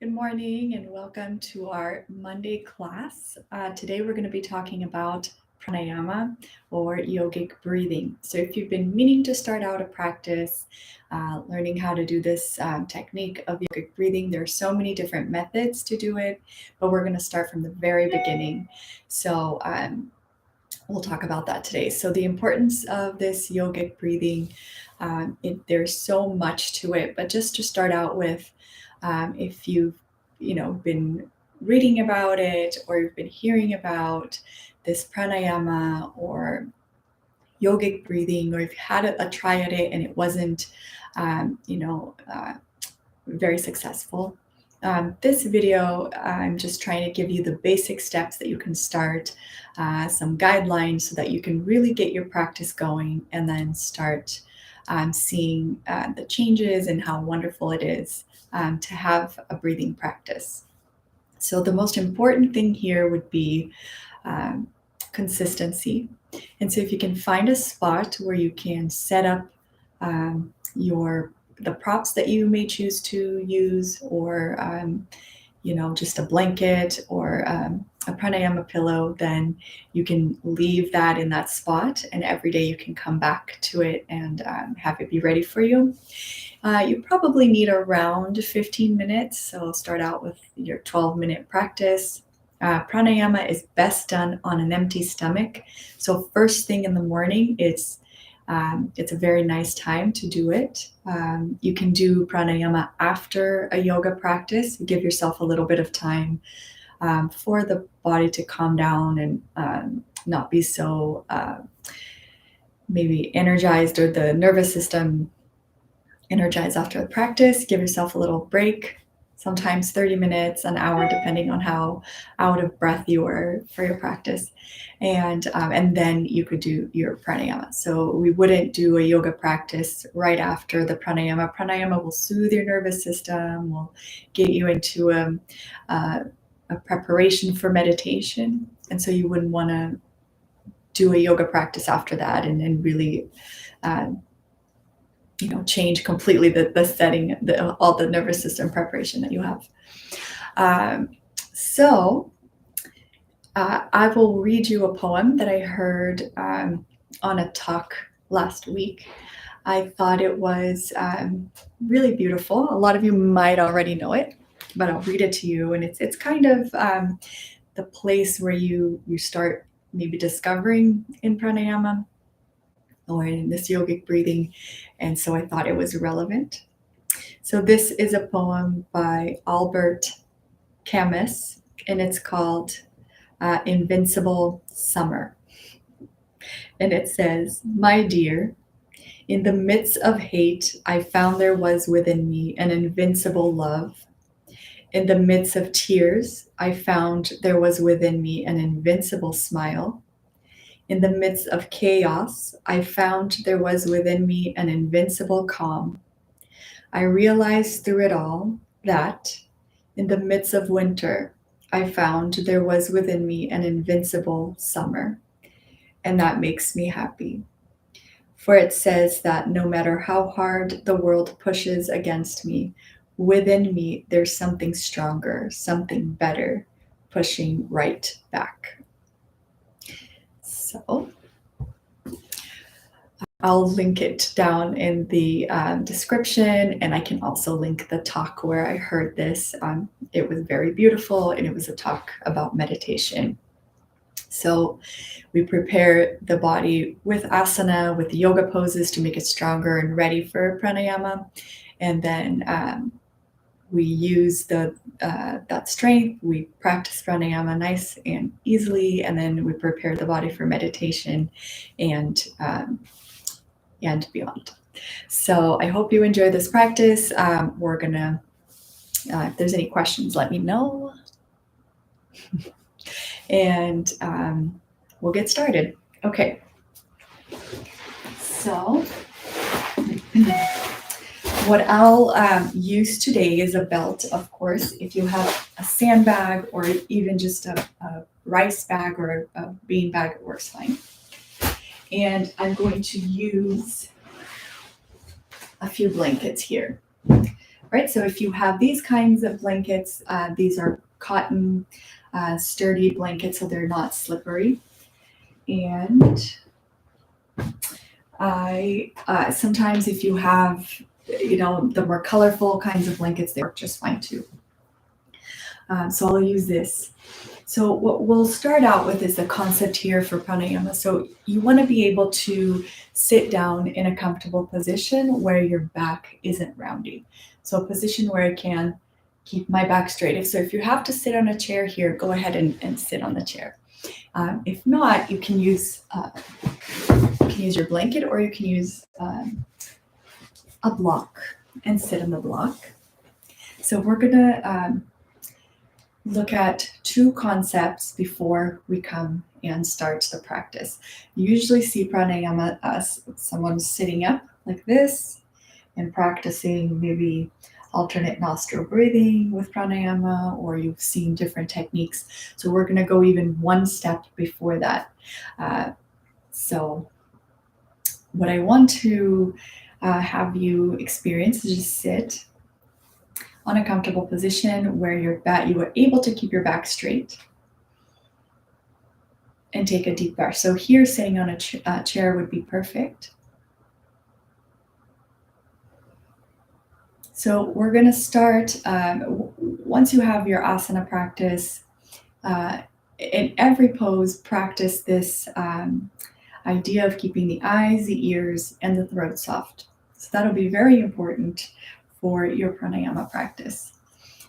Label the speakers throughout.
Speaker 1: Good morning and welcome to our Monday class. Today we're going to be talking about pranayama or yogic breathing. So if you've been meaning to start out a practice, learning how to do this technique of yogic breathing, there are so many different methods to do it, but we're going to start from the very beginning. So we'll talk about that today. So the importance of this yogic breathing, there's so much to it, but just to start out with, if you've been reading about it or you've been hearing about this pranayama or yogic breathing, or if you had a try at it and it wasn't very successful, this video I'm just trying to give you the basic steps that you can start, some guidelines so that you can really get your practice going and then start seeing the changes and how wonderful it is to have a breathing practice. So the most important thing here would be consistency. And so if you can find a spot where you can set up the props that you may choose to use, or just a blanket or a pranayama pillow, then you can leave that in that spot, and every day you can come back to it and have it be ready for you. You probably need around 15 minutes, so start out with your 12-minute practice. Pranayama is best done on an empty stomach. So first thing in the morning, it's a very nice time to do it. You can do pranayama after a yoga practice. Give yourself a little bit of time for the body to calm down and not be so maybe energized, or the nervous system energized after the practice. Give yourself a little break, sometimes 30 minutes, an hour, depending on how out of breath you are for your practice. And then you could do your pranayama. So we wouldn't do a yoga practice right after the pranayama. Pranayama will soothe your nervous system, will get you into a preparation for meditation. And so you wouldn't want to do a yoga practice after that and really change completely the setting, all the nervous system preparation that you have. So I will read you a poem that I heard on a talk last week. I thought it was really beautiful. A lot of you might already know it, but I'll read it to you. And it's kind of the place where you start maybe discovering in pranayama or in this yogic breathing. And so I thought it was relevant. So this is a poem by Albert Camus, and it's called Invincible Summer. And it says, "My dear, in the midst of hate, I found there was within me an invincible love. In the midst of tears, I found there was within me an invincible smile. In the midst of chaos, I found there was within me an invincible calm. I realized through it all that, in the midst of winter, I found there was within me an invincible summer. And that makes me happy. For it says that no matter how hard the world pushes against me, within me there's something stronger, something better, pushing right back." So I'll link it down in the description, and I can also link the talk where I heard this. It was very beautiful, and it was a talk about meditation. So we prepare the body with asana, with the yoga poses to make it stronger and ready for pranayama. And then we use that strength. We practice pranayama nice and easily, and then we prepare the body for meditation and beyond. So I hope you enjoy this practice. We're gonna, if there's any questions, let me know. And we'll get started. Okay. So what I'll use today is a belt, of course. If you have a sandbag or even just a rice bag or a bean bag, it works fine. And I'm going to use a few blankets here. right? So if you have these kinds of blankets, these are cotton, sturdy blankets, so they're not slippery. And I sometimes if you have, the more colorful kinds of blankets, they work just fine too. So I'll use this. So what we'll start out with is the concept here for pranayama. So you want to be able to sit down in a comfortable position where your back isn't rounding. So a position where I can keep my back straight. So if you have to sit on a chair here, go ahead and sit on the chair. If not, you can use your blanket, or you can use a block and sit on the block. So we're gonna look at two concepts before we come and start the practice. You usually see pranayama as someone sitting up like this and practicing maybe alternate nostril breathing with pranayama, or you've seen different techniques. So we're going to go even one step before that. So what I want to have you experience is just sit on a comfortable position where you are able to keep your back straight, and take a deep breath. So here, sitting on a chair would be perfect. So we're going to start, once you have your asana practice, in every pose, practice this idea of keeping the eyes, the ears, and the throat soft. So that'll be very important for your pranayama practice.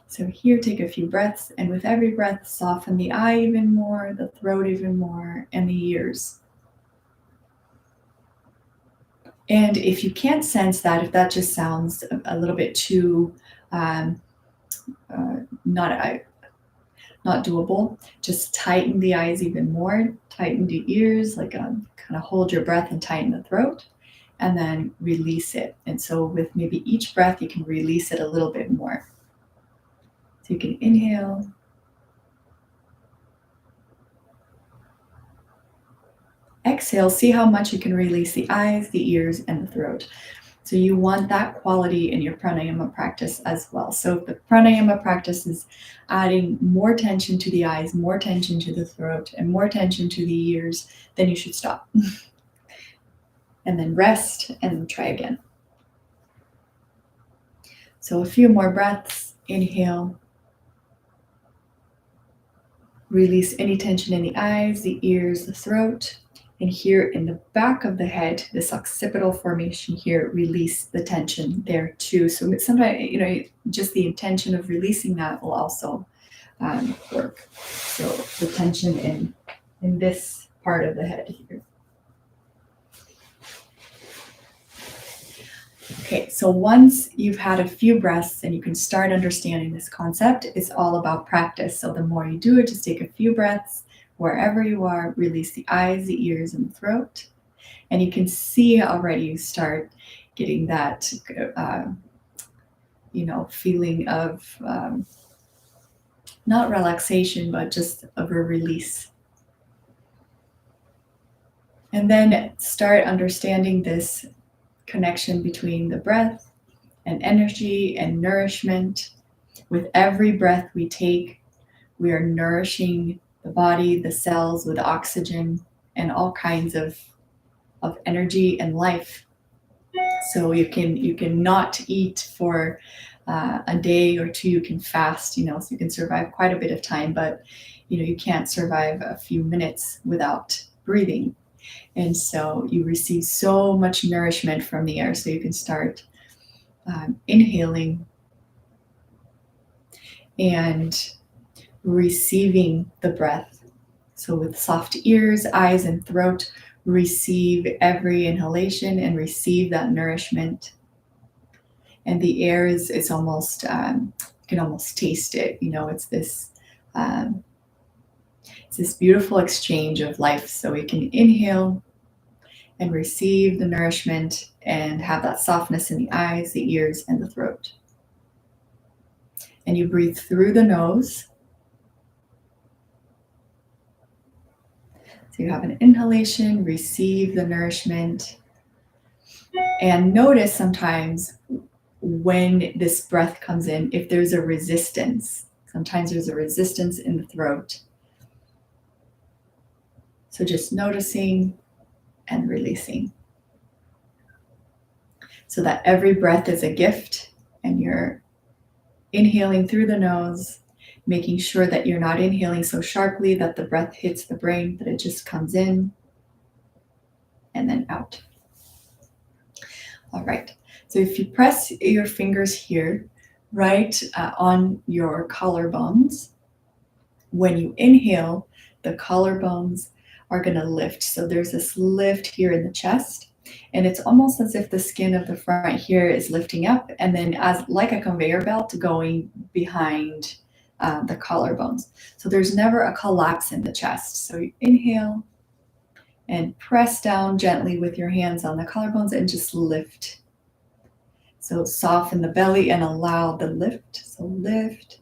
Speaker 1: So here, take a few breaths, and with every breath, soften the eye even more, the throat even more, and the ears. And if you can't sense that, if that just sounds a little bit too not doable, just tighten the eyes even more, tighten the ears, like kind of hold your breath and tighten the throat, and then release it. And so with maybe each breath, you can release it a little bit more. So you can inhale, exhale, see how much you can release the eyes, the ears, and the throat. So you want that quality in your pranayama practice as well. So if the pranayama practice is adding more tension to the eyes, more tension to the throat, and more tension to the ears, then you should stop. And then rest and try again. So a few more breaths. Inhale. Release any tension in the eyes, the ears, the throat. And here in the back of the head, this occipital formation here, release the tension there too. So sometimes, just the intention of releasing that will also work. So the tension in this part of the head here. Okay, so once you've had a few breaths and you can start understanding this concept, it's all about practice. So the more you do it, just take a few breaths wherever you are, release the eyes, the ears, and the throat. And you can see already you start getting that, feeling of not relaxation, but just of a release. And then start understanding this connection between the breath and energy and nourishment. With every breath we take, we are nourishing the body, the cells with oxygen and all kinds of energy and life. So you can not eat for a day or two. You can fast, so you can survive quite a bit of time, but you can't survive a few minutes without breathing. And so you receive so much nourishment from the air. So you can start inhaling and receiving the breath. So with soft ears, eyes, and throat, receive every inhalation and receive that nourishment. And the air is almost, you can almost taste it. It's this beautiful exchange of life. So we can inhale and receive the nourishment and have that softness in the eyes, the ears, and the throat. And you breathe through the nose. So you have an inhalation, receive the nourishment, and notice sometimes when this breath comes in, if there's a resistance. Sometimes there's a resistance in the throat. So just noticing and releasing. So that every breath is a gift, and you're inhaling through the nose, making sure that you're not inhaling so sharply that the breath hits the brain, but it just comes in and then out. All right. So if you press your fingers here, right on your collarbones, when you inhale, the collarbones are going to lift. So there's this lift here in the chest, and it's almost as if the skin of the front here is lifting up, and then as like a conveyor belt going behind the collarbones. So there's never a collapse in the chest. So you inhale and press down gently with your hands on the collarbones and just lift. So soften the belly and allow the lift. So lift.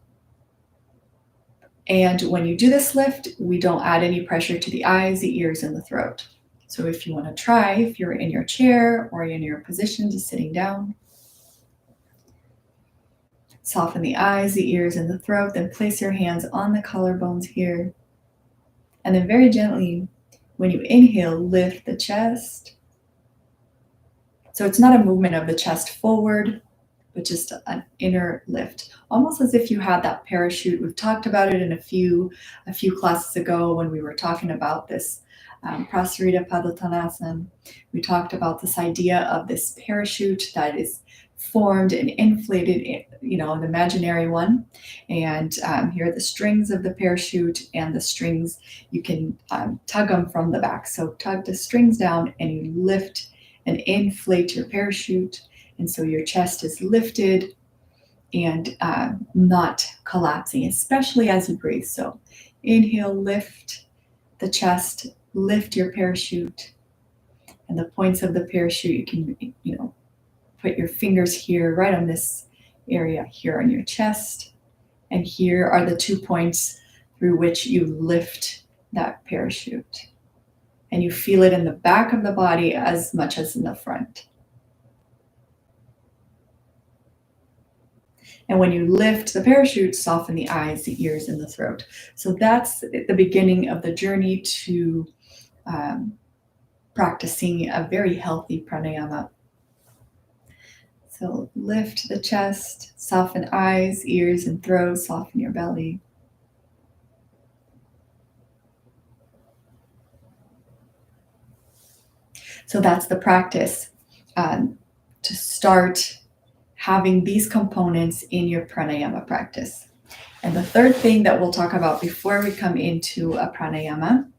Speaker 1: And when you do this lift, we don't add any pressure to the eyes, the ears, and the throat. So if you want to try, if you're in your chair or in your position, just sitting down, soften the eyes, the ears, and the throat, then place your hands on the collarbones here. And then very gently, when you inhale, lift the chest. So it's not a movement of the chest forward, but just an inner lift, almost as if you had that parachute. We've talked about it in a few classes ago when we were talking about this Prasarita Padottanasana. We talked about this idea of this parachute that is formed and inflated, an imaginary one. And here are the strings of the parachute, and the strings, you can tug them from the back. So tug the strings down and you lift and inflate your parachute. And so your chest is lifted and not collapsing, especially as you breathe. So inhale, lift the chest, lift your parachute. And the points of the parachute, you can, put your fingers here, right on this area here on your chest. And here are the 2 points through which you lift that parachute. And you feel it in the back of the body as much as in the front. And when you lift the parachute, soften the eyes, the ears, and the throat. So that's the beginning of the journey to practicing a very healthy pranayama. So lift the chest, soften eyes, ears, and throat, soften your belly. So that's the practice to start having these components in your pranayama practice. And the third thing that we'll talk about before we come into a pranayama,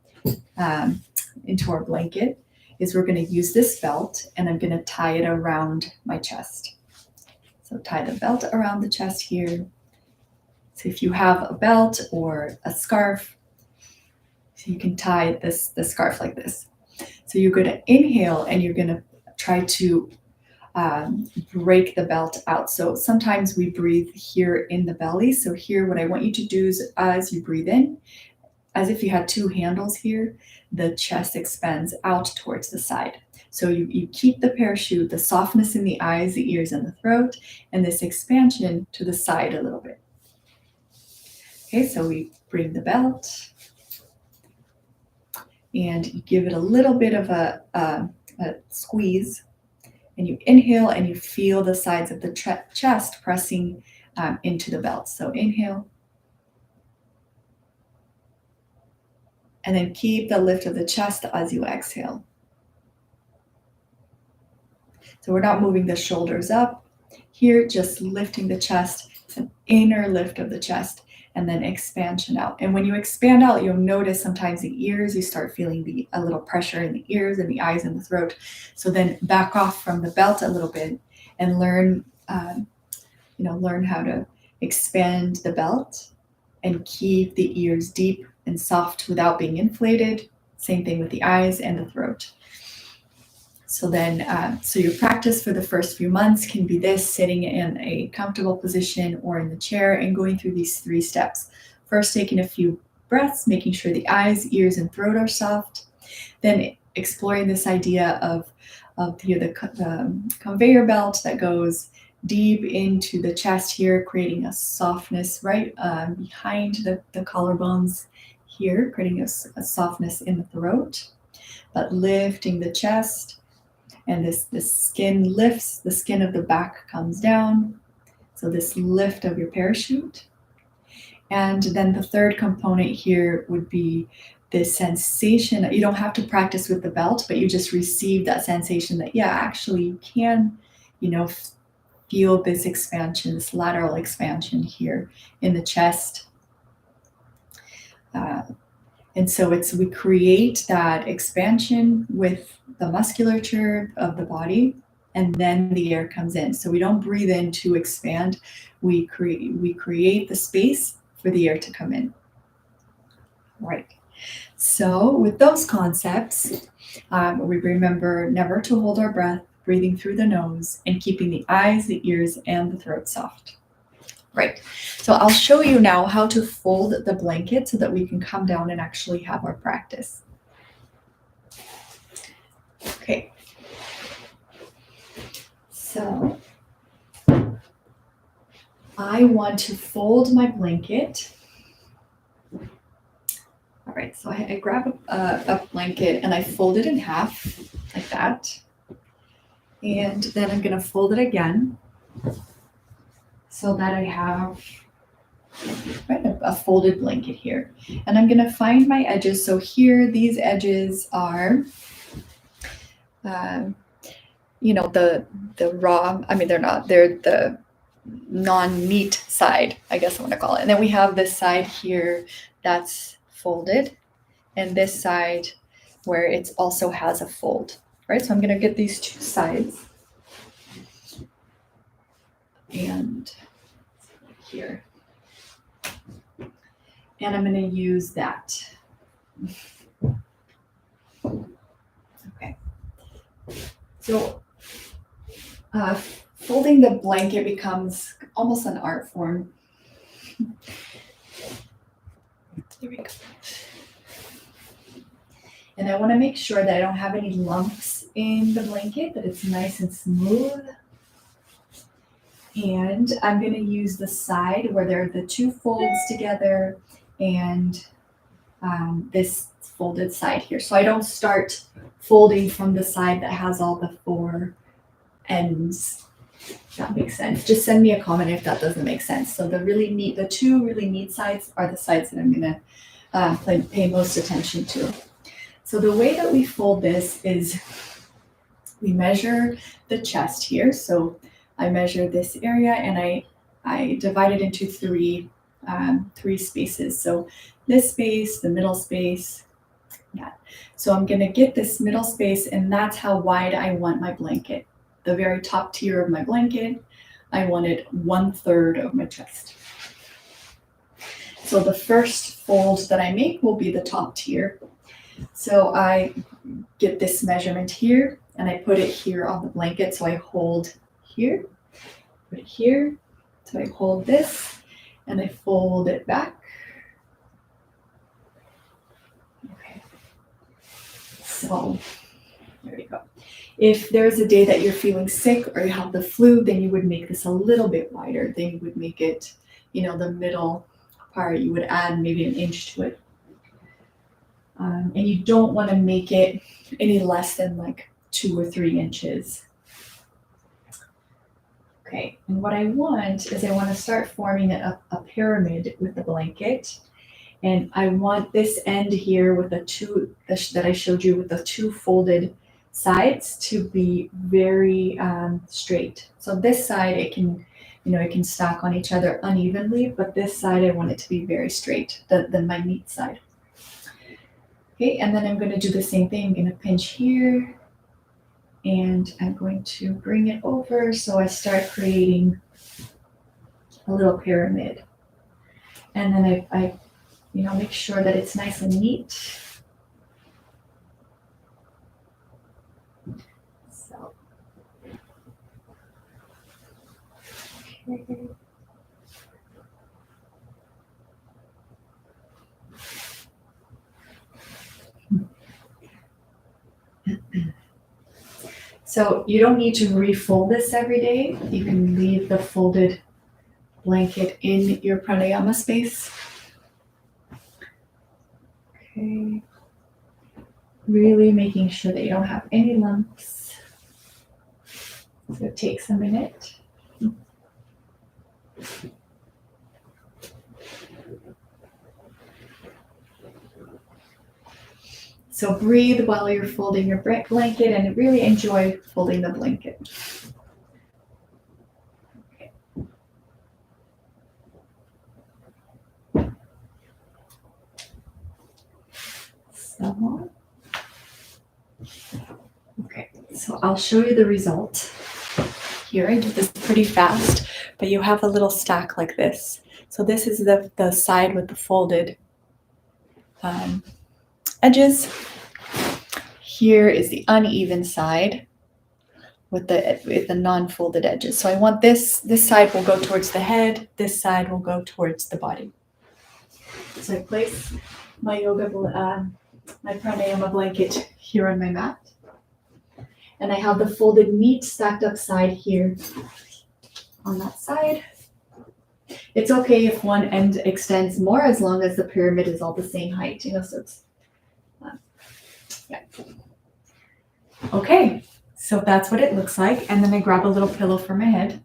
Speaker 1: into our blanket, is we're going to use this belt, and I'm going to tie it around my chest. So tie the belt around the chest here. So if you have a belt or a scarf, so you can tie the scarf like this. So you're going to inhale and you're going to try to break the belt out. So sometimes we breathe here in the belly. So here, what I want you to do is, as you breathe in, as if you had two handles here, the chest expands out towards the side. So you keep the parachute, the softness in the eyes, the ears, and the throat, and this expansion to the side a little bit. Okay, so we bring the belt, and you give it a little bit of a squeeze, and you inhale and you feel the sides of the chest pressing into the belt. So inhale, and then keep the lift of the chest as you exhale. So we're not moving the shoulders up here, just lifting the chest. It's an inner lift of the chest, and then expansion out. And when you expand out, you'll notice sometimes the ears, you start feeling a little pressure in the ears and the eyes and the throat. So then back off from the belt a little bit and learn how to expand the belt and keep the ears deep and soft without being inflated. Same thing with the eyes and the throat. So then, so your practice for the first few months can be this: sitting in a comfortable position or in the chair and going through these 3 steps. First, taking a few breaths, making sure the eyes, ears, and throat are soft. Then exploring this idea of the conveyor belt that goes deep into the chest here, creating a softness right behind the collarbones here, creating a softness in the throat, but lifting the chest. And this skin lifts, the skin of the back comes down. So this lift of your parachute. And then the third component here would be this sensation. You don't have to practice with the belt, but you just receive that sensation that, yeah, actually you can, feel this expansion, this lateral expansion here in the chest. And so we create that expansion with the musculature of the body, and then the air comes in. So we don't breathe in to expand. We create the space for the air to come in. Right. So with those concepts, we remember never to hold our breath, breathing through the nose, and keeping the eyes, the ears, and the throat soft. Right. So I'll show you now how to fold the blanket so that we can come down and actually have our practice. Okay. So I want to fold my blanket. All right, so I grab a blanket and I fold it in half like that. And then I'm gonna fold it again so that I have a folded blanket here. And I'm gonna find my edges. So here, these edges are, the raw, they're not, they're the non-neat side, I guess I want to call it. And then we have this side here that's folded, and this side where it also has a fold, right? So I'm going to get these two sides and here. And I'm going to use that. Okay. So folding the blanket becomes almost an art form. There we go. And I want to make sure that I don't have any lumps in the blanket, that it's nice and smooth. And I'm going to use the side where there are the two folds together and this folded side here. So I don't start folding from the side that has all the four ends. If that makes sense. Just send me a comment if that doesn't make sense. So the two really neat sides are the sides that I'm going to pay most attention to. So the way that we fold this is we measure the chest here. So I measure this area and I divide it into three spaces. So this space, the middle space, yeah. So I'm gonna get this middle space, and that's how wide I want my blanket. The very top tier of my blanket, I want it 1/3 of my chest. So the first fold that I make will be the top tier. So I get this measurement here and I put it here on the blanket. So I hold here, put it here. So I hold this and I fold it back. Okay. So there we go. If there's a day that you're feeling sick or you have the flu, then you would make this a little bit wider. Then you would make it, the middle part, you would add maybe an inch to it. And you don't want to make it any less than like 2 or 3 inches. Okay, and what I want to start forming a pyramid with the blanket. And I want this end here with the two that I showed you with the two folded sides to be very straight. So this side, it can stack on each other unevenly, but this side, I want it to be very straight, the my neat side. Okay, and then I'm going to do the same thing. I'm going to pinch here, and I'm going to bring it over so I start creating a little pyramid. And then I make sure that it's nice and neat. So, okay. So you don't need to refold this every day. You can leave the folded blanket in your pranayama space. Okay. Really making sure that you don't have any lumps. So it takes a minute. So breathe while you're folding your blanket and really enjoy folding the blanket. Okay. Okay, so I'll show you the result. Here, I did this pretty fast, but you have a little stack like this. So this is the side with the folded edges. Here is the uneven side with the non-folded edges. So I want this side will go towards the head, this side will go towards the body. So I place my my pranayama blanket here on my mat. And I have the folded meat stacked upside here on that side. It's okay if one end extends more as long as the pyramid is all the same height, so it's, yeah. Okay, so that's what it looks like. And then I grab a little pillow for my head.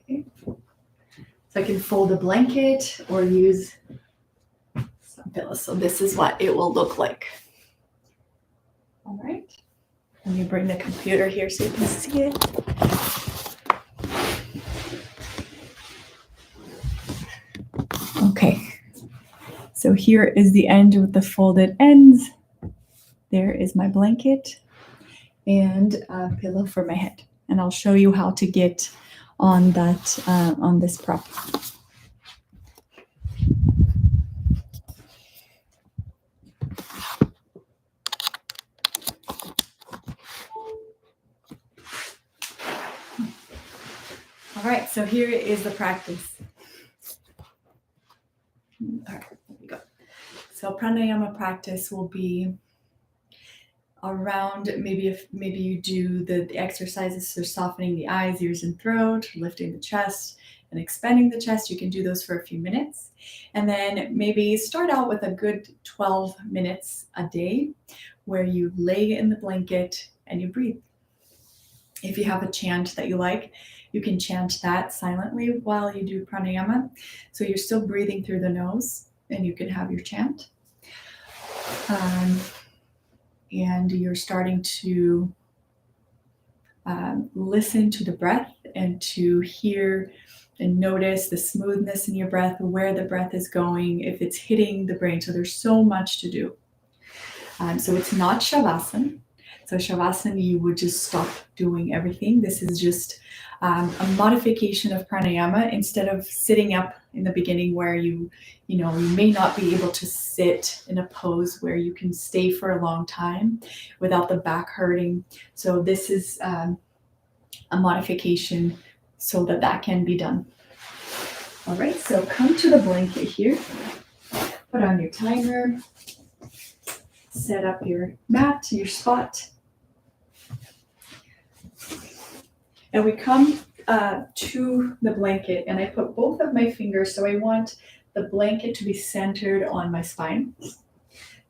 Speaker 1: Okay. So I can fold a blanket or use some pillows. So this is what it will look like. All right. Let me bring the computer here so you can see it. Okay, so here is the end with the folded ends. There is my blanket and a pillow for my head. And I'll show you how to get on that on this prop. All right, so here is the practice. All right, there we go. So pranayama practice will be around maybe you do the exercises for softening the eyes, ears, and throat, lifting the chest, and expanding the chest. You can do those for a few minutes. And then maybe start out with a good 12 minutes a day where you lay in the blanket and you breathe. If you have a chant that you like, you can chant that silently while you do pranayama. So you're still breathing through the nose and you can have your chant. And you're starting to listen to the breath and to hear and notice the smoothness in your breath, where the breath is going, if it's hitting the brain. So there's so much to do. So it's not shavasana. So shavasana, you would just stop doing everything. This is just a modification of pranayama. Instead of sitting up in the beginning where you may not be able to sit in a pose where you can stay for a long time without the back hurting. So this is a modification so that can be done. All right, so come to the blanket here. Put on your timer. Set up your mat, your spot. And we come to the blanket and I put both of my fingers. So I want the blanket to be centered on my spine.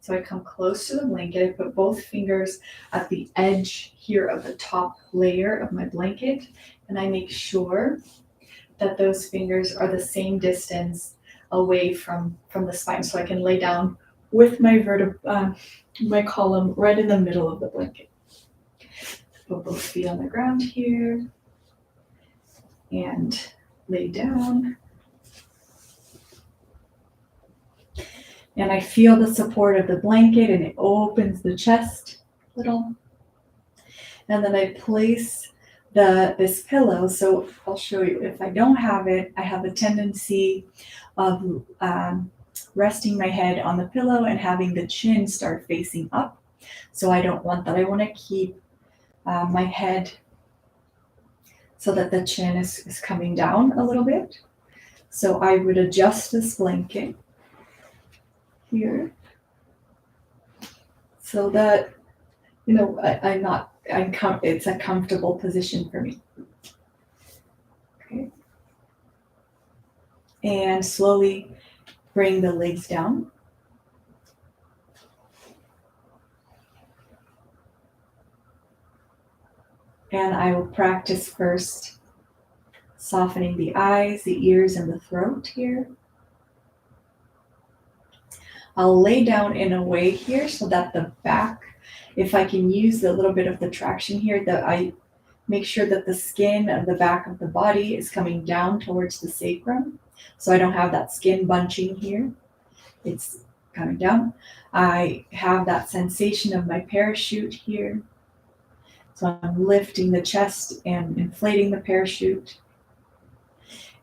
Speaker 1: So I come close to the blanket. I put both fingers at the edge here of the top layer of my blanket. And I make sure that those fingers are the same distance away from the spine. So I can lay down with my my column right in the middle of the blanket. Put both feet on the ground here and lay down. And I feel the support of the blanket and it opens the chest a little. And then I place this pillow. So I'll show you. If I don't have it, I have a tendency of resting my head on the pillow and having the chin start facing up. So I don't want that. I want to keep my head so that the chin is coming down a little bit. So I would adjust this blanket here so that, it's a comfortable position for me. Okay. And slowly bring the legs down. And I will practice first softening the eyes, the ears, and the throat here. I'll lay down in a way here so that the back, if I can use a little bit of the traction here, that I make sure that the skin of the back of the body is coming down towards the sacrum. So I don't have that skin bunching here. It's coming down. I have that sensation of my parachute here. So I'm lifting the chest and inflating the parachute.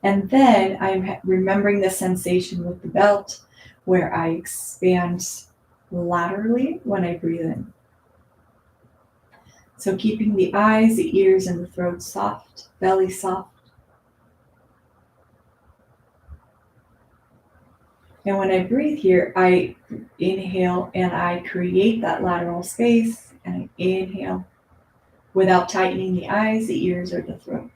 Speaker 1: And then I'm remembering the sensation with the belt where I expand laterally when I breathe in. So keeping the eyes, the ears, and the throat soft, belly soft. And when I breathe here, I inhale and I create that lateral space, and I inhale without tightening the eyes, the ears, or the throat.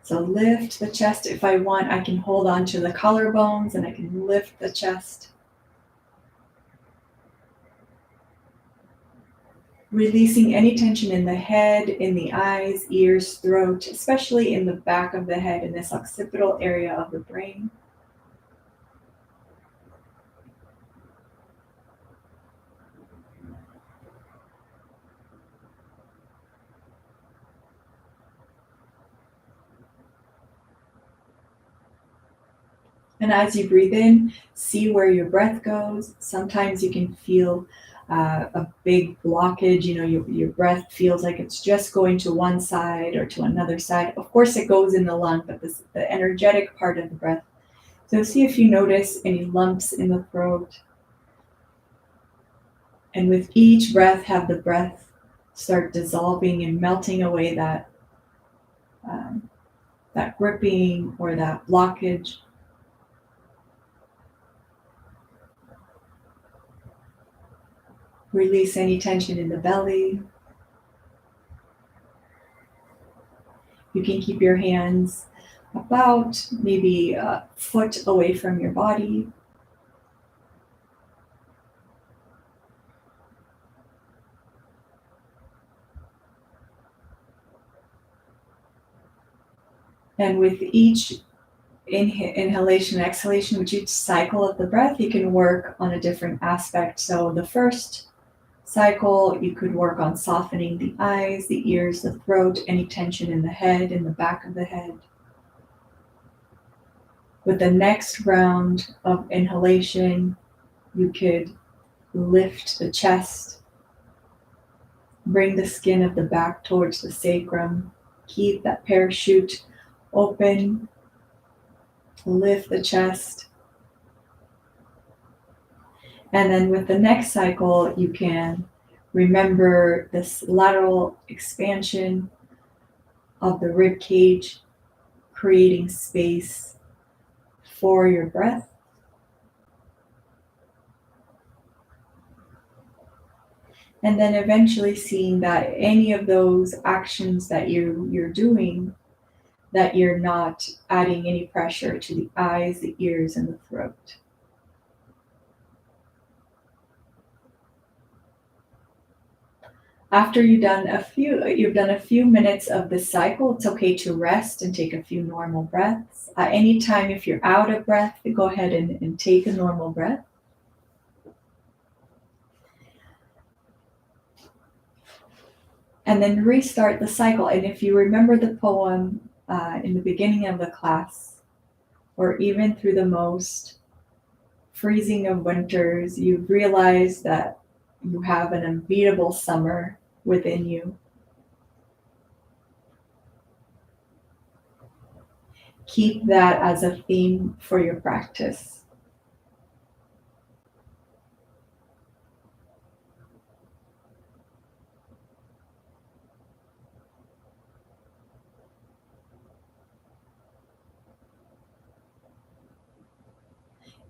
Speaker 1: So lift the chest. If I want, I can hold on to the collarbones and I can lift the chest. Releasing any tension in the head, in the eyes, ears, throat, especially in the back of the head, in this occipital area of the brain. And as you breathe in, see where your breath goes. Sometimes you can feel a big blockage. Your breath feels like it's just going to one side or to another side. Of course, it goes in the lung, but the energetic part of the breath. So see if you notice any lumps in the throat. And with each breath, have the breath start dissolving and melting away that gripping or that blockage. Release any tension in the belly. You can keep your hands about maybe a foot away from your body. And with each inhalation and exhalation, with each cycle of the breath, you can work on a different aspect. So the first cycle, you could work on softening the eyes, the ears, the throat, any tension in the head, in the back of the head. With the next round of inhalation, you could lift the chest, bring the skin of the back towards the sacrum, keep that parachute open, lift the chest. And then with the next cycle, you can remember this lateral expansion of the rib cage, creating space for your breath. And then eventually seeing that any of those actions that you're doing, that you're not adding any pressure to the eyes, the ears, and the throat. After you've done a few minutes of this cycle, it's okay to rest and take a few normal breaths. Anytime if you're out of breath, go ahead and take a normal breath. And then restart the cycle. And if you remember the poem in the beginning of the class, or even through the most freezing of winters, you realize that you have an unbeatable summer within you. Keep that as a theme for your practice.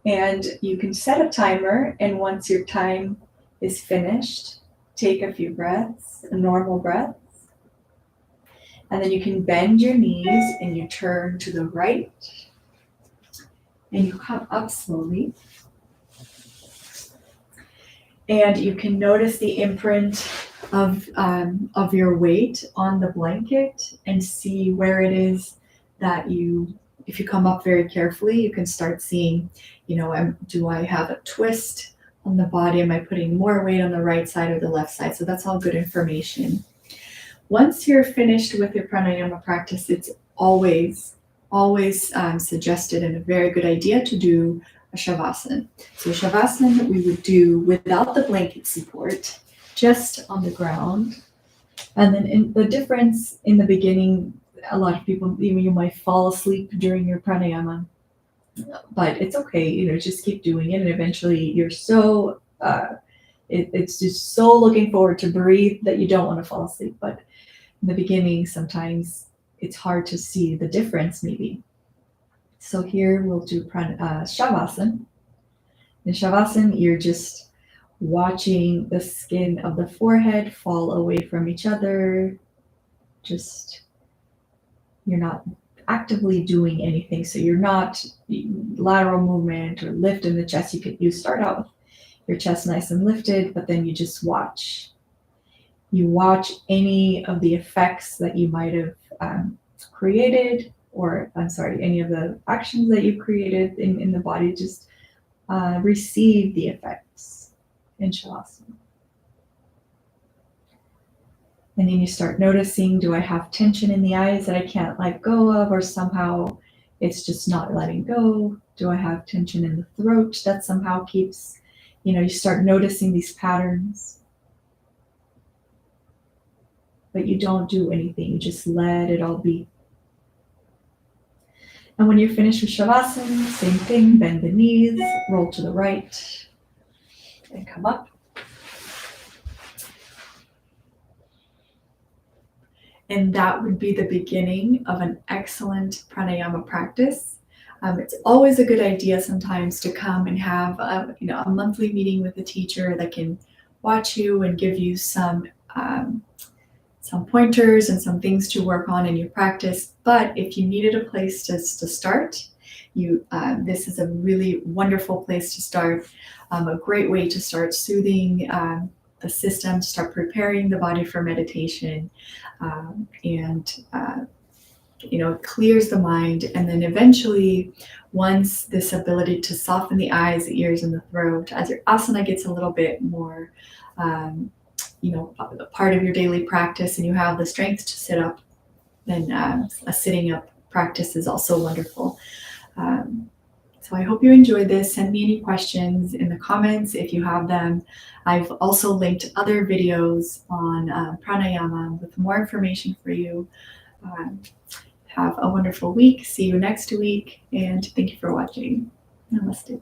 Speaker 1: And you can set a timer, and once your time is finished, take a few breaths, a normal breath. And then you can bend your knees and you turn to the right and you come up slowly. And you can notice the imprint of your weight on the blanket and see where it is that if you come up very carefully, you can start seeing, do I have a twist on the body? Am I putting more weight on the right side or the left side? So that's all good information. Once you're finished with your pranayama practice, it's always suggested and a very good idea to do a shavasana. So shavasana we would do without the blanket support, just on the ground. And then the difference in the beginning, a lot of people, you might fall asleep during your pranayama, but it's okay, just keep doing it. And eventually you're so, it's just so looking forward to breathe that you don't want to fall asleep. But in the beginning, sometimes it's hard to see the difference maybe. So here we'll do shavasana. In shavasana, you're just watching the skin of the forehead fall away from each other. You're not actively doing anything. So you're not lateral movement or lift in the chest. You start out with your chest nice and lifted, but then you just watch. You watch any of the effects that you might have created, or any of the actions that you created in the body. Just receive the effects in shavasana. And then you start noticing, do I have tension in the eyes that I can't let go of, or somehow it's just not letting go? Do I have tension in the throat that somehow keeps, you start noticing these patterns. But you don't do anything, you just let it all be. And when you're finished with shavasana, same thing, bend the knees, roll to the right, and come up. And that would be the beginning of an excellent pranayama practice. It's always a good idea sometimes to come and have a monthly meeting with a teacher that can watch you and give you some pointers and some things to work on in your practice. But if you needed a place to start, this is a really wonderful place to start. A great way to start soothing the system, to start preparing the body for meditation, it clears the mind. And then eventually, once this ability to soften the eyes, the ears, and the throat, as your asana gets a little bit more a part of your daily practice and you have the strength to sit up, then a sitting up practice is also wonderful. So I hope you enjoyed this. Send me any questions in the comments if you have them. I've also linked other videos on pranayama with more information for you. Have a wonderful week. See you next week, and thank you for watching. Namaste.